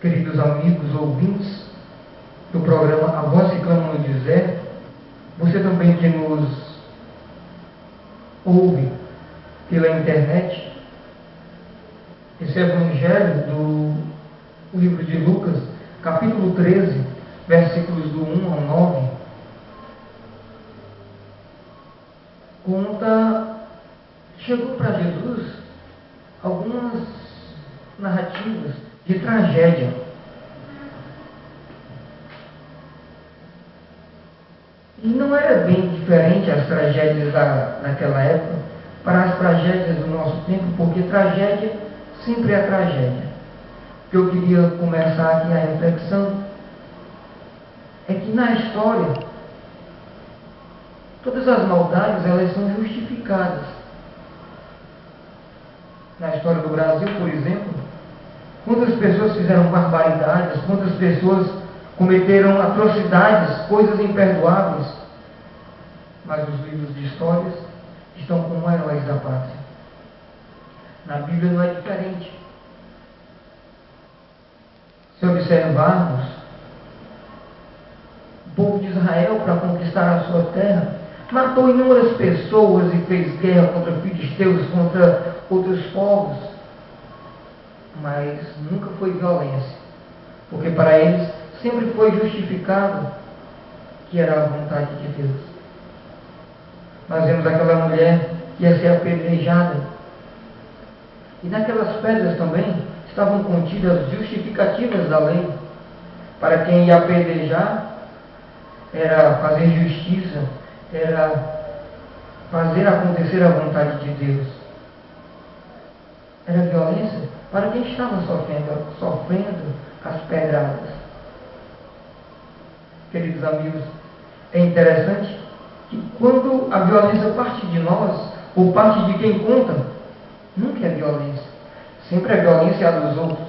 queridos amigos ouvintes do programa A Voz que Clama no Deserto, você também que nos ouve pela internet, esse evangelho do livro de Lucas, capítulo 13, versículos do 1 ao 9, chegou para Jesus algumas narrativas de tragédia. E não era bem diferente as tragédias daquela época para as tragédias do nosso tempo, porque tragédia sempre é tragédia. O que eu queria começar aqui a reflexão é que na história todas as maldades elas são justificadas. Na história do Brasil, por exemplo, quantas pessoas fizeram barbaridades, quantas pessoas cometeram atrocidades, coisas imperdoáveis, mas os livros de histórias estão como heróis da pátria. Na Bíblia não é diferente. Se observarmos, o povo de Israel, para conquistar a sua terra, matou inúmeras pessoas e fez guerra contra filisteus, contra outros povos, mas nunca foi violência, porque para eles sempre foi justificado que era a vontade de Deus. Nós vemos aquela mulher que ia ser apedrejada, e naquelas pedras também estavam contidas justificativas da lei. Para quem ia apedrejar, era fazer justiça, era fazer acontecer a vontade de Deus. Era violência para quem estava sofrendo as pedradas. Queridos amigos, é interessante que quando a violência parte de nós, ou parte de quem conta, nunca é violência. Sempre é violência a dos outros.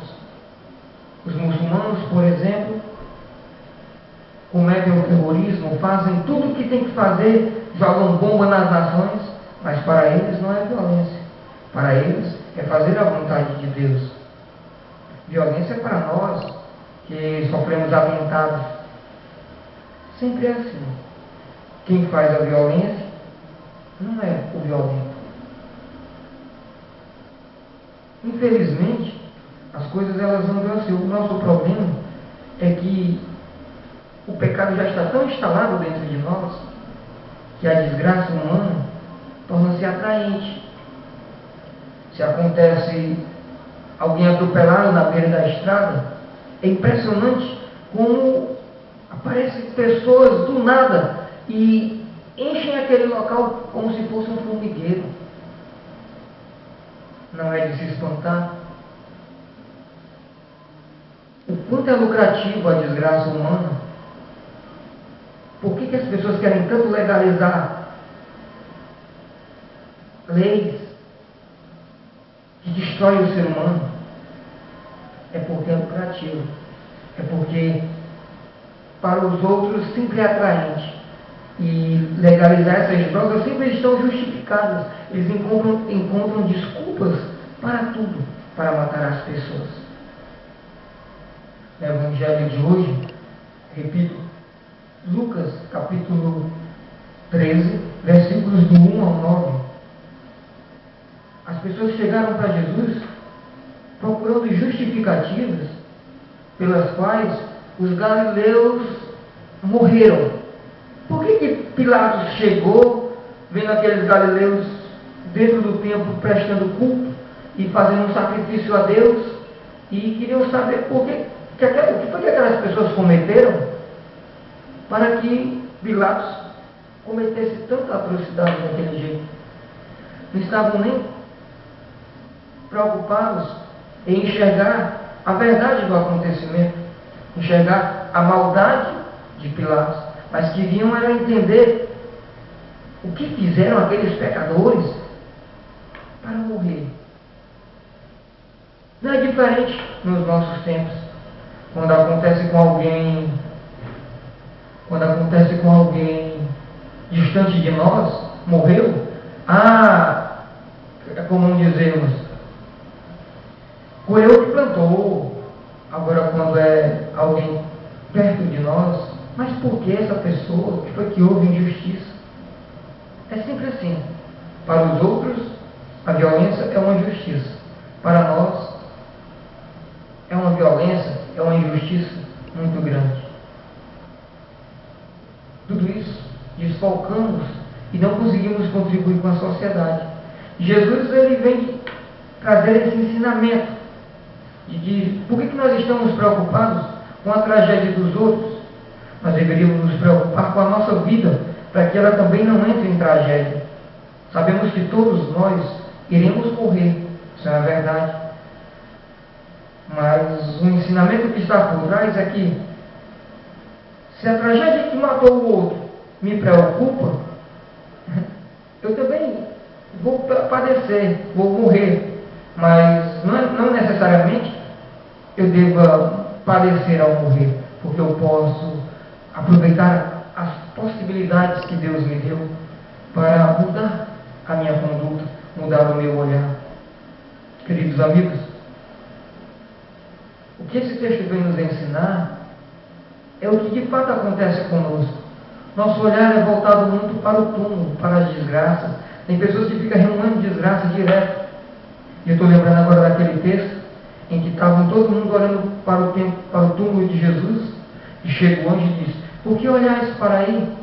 Os muçulmanos, por exemplo, cometem o terrorismo, fazem tudo o que tem que fazer, jogam bomba nas nações, mas para eles não é violência. Para eles é fazer a vontade de Deus. Violência é para nós que sofremos atentados. Sempre é assim. Quem faz a violência não é o violento. Infelizmente, as coisas elas andam assim. O nosso problema é que o pecado já está tão instalado dentro de nós que a desgraça humana torna-se atraente. Se acontece alguém atropelado na beira da estrada, é impressionante como aparecem pessoas do nada e enchem aquele local como se fosse um formigueiro. Não é de se espantar o quanto é lucrativo a desgraça humana. Por que as pessoas querem tanto legalizar leis que destroem o ser humano? É porque é lucrativo. É porque para os outros sempre é atraente. E legalizar essas drogas sempre estão justificadas. Eles encontram desculpas para tudo, para matar as pessoas. No Evangelho de hoje, repito, Lucas, capítulo 13, versículos do 1 ao 9. As pessoas chegaram para Jesus procurando justificativas pelas quais os galileus morreram. Por que Pilatos chegou, vendo aqueles galileus dentro do templo prestando culto e fazendo um sacrifício a Deus, e queriam saber o que foi que aquelas pessoas cometeram para que Pilatos cometesse tanta atrocidade daquele jeito? Não estavam nem preocupados em enxergar a verdade do acontecimento, enxergar a maldade de Pilatos, mas queriam era entender o que fizeram aqueles pecadores para morrer. Não é diferente nos nossos tempos, quando acontece com alguém distante de nós, morreu. É comum dizermos, colheu o que plantou. Agora, quando essa pessoa que foi que houve injustiça. É sempre assim. Para os outros, a violência é uma injustiça. Para nós, é uma violência, é uma injustiça muito grande. Tudo isso desfalcamos e não conseguimos contribuir com a sociedade. Jesus, ele vem trazer esse ensinamento de por que nós estamos preocupados com a tragédia dos outros. Nós deveríamos nos preocupar com a nossa vida, para que ela também não entre em tragédia. Sabemos que todos nós iremos morrer, isso é a verdade. Mas o ensinamento que está por trás é que, se a tragédia que matou o outro me preocupa, eu também vou padecer, vou morrer. Mas não necessariamente eu deva padecer ao morrer, porque eu posso aproveitar as possibilidades que Deus me deu para mudar a minha conduta, mudar o meu olhar. Queridos amigos, o que esse texto vem nos ensinar é o que de fato acontece conosco. Nosso olhar é voltado muito para o túmulo, para as desgraças. Tem pessoas que ficam remoendo desgraça direto. E eu estou lembrando agora daquele texto em que estavam todo mundo olhando para o túmulo de Jesus, e chega o anjo e diz: por que olhais para aí?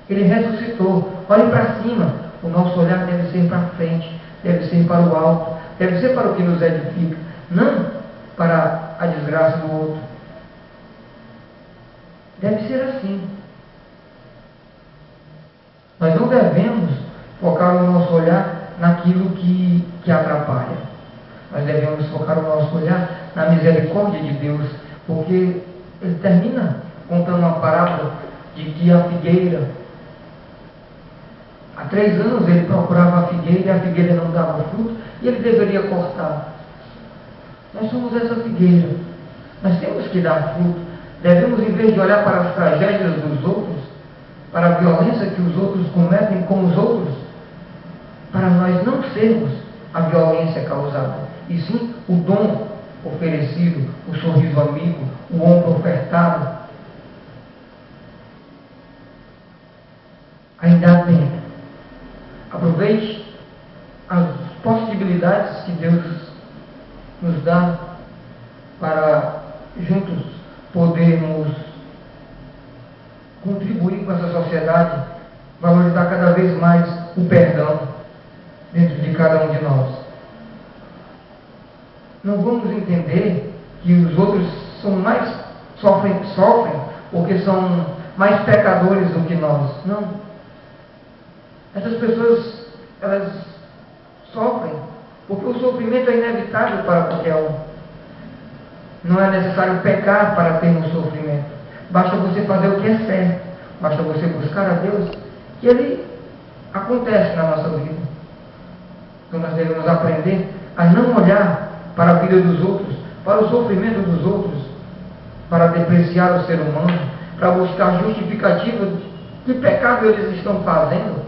Ele ressuscitou. Olhe para cima. O nosso olhar deve ser para frente, deve ser para o alto, deve ser para o que nos edifica, não para a desgraça do outro. Deve ser assim. Nós não devemos focar o nosso olhar naquilo que atrapalha. Nós devemos focar o nosso olhar na misericórdia de Deus, porque ele termina contando uma parábola de que a figueira, há 3 anos ele procurava a figueira e a figueira não dava fruto, e ele deveria cortar. Nós somos essa figueira. Nós temos que dar fruto. Devemos, em vez de olhar para as tragédias dos outros, para a violência que os outros cometem com os outros, para nós não sermos a violência causada, e sim o dom oferecido, o sorriso amigo, o ombro ofertado. Ainda há tempo. Aproveite as possibilidades que Deus nos dá para juntos podermos contribuir com essa sociedade, valorizar cada vez mais o perdão dentro de cada um de nós. Não vamos entender que os outros sofrem porque são mais pecadores do que nós. Não. Essas pessoas, elas sofrem porque o sofrimento é inevitável para qualquer um. Não é necessário pecar para termos sofrimento. Basta você fazer o que é certo. Basta você buscar a Deus, que Ele acontece na nossa vida. Então nós devemos aprender a não olhar para a vida dos outros, para o sofrimento dos outros, para depreciar o ser humano, para buscar justificativa de que pecado eles estão fazendo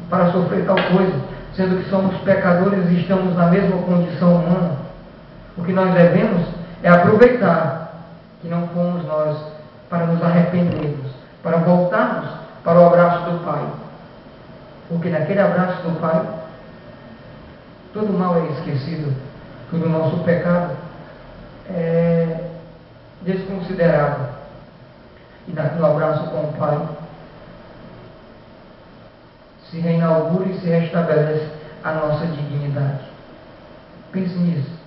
para sofrer tal coisa, sendo que somos pecadores e estamos na mesma condição humana. O que nós devemos é aproveitar que não fomos nós, para nos arrependermos, para voltarmos para o abraço do Pai. Porque naquele abraço do Pai, todo mal é esquecido, todo nosso pecado é desconsiderado. E no abraço com o Pai, se reinaugura e se restabelece a nossa dignidade. Pense nisso.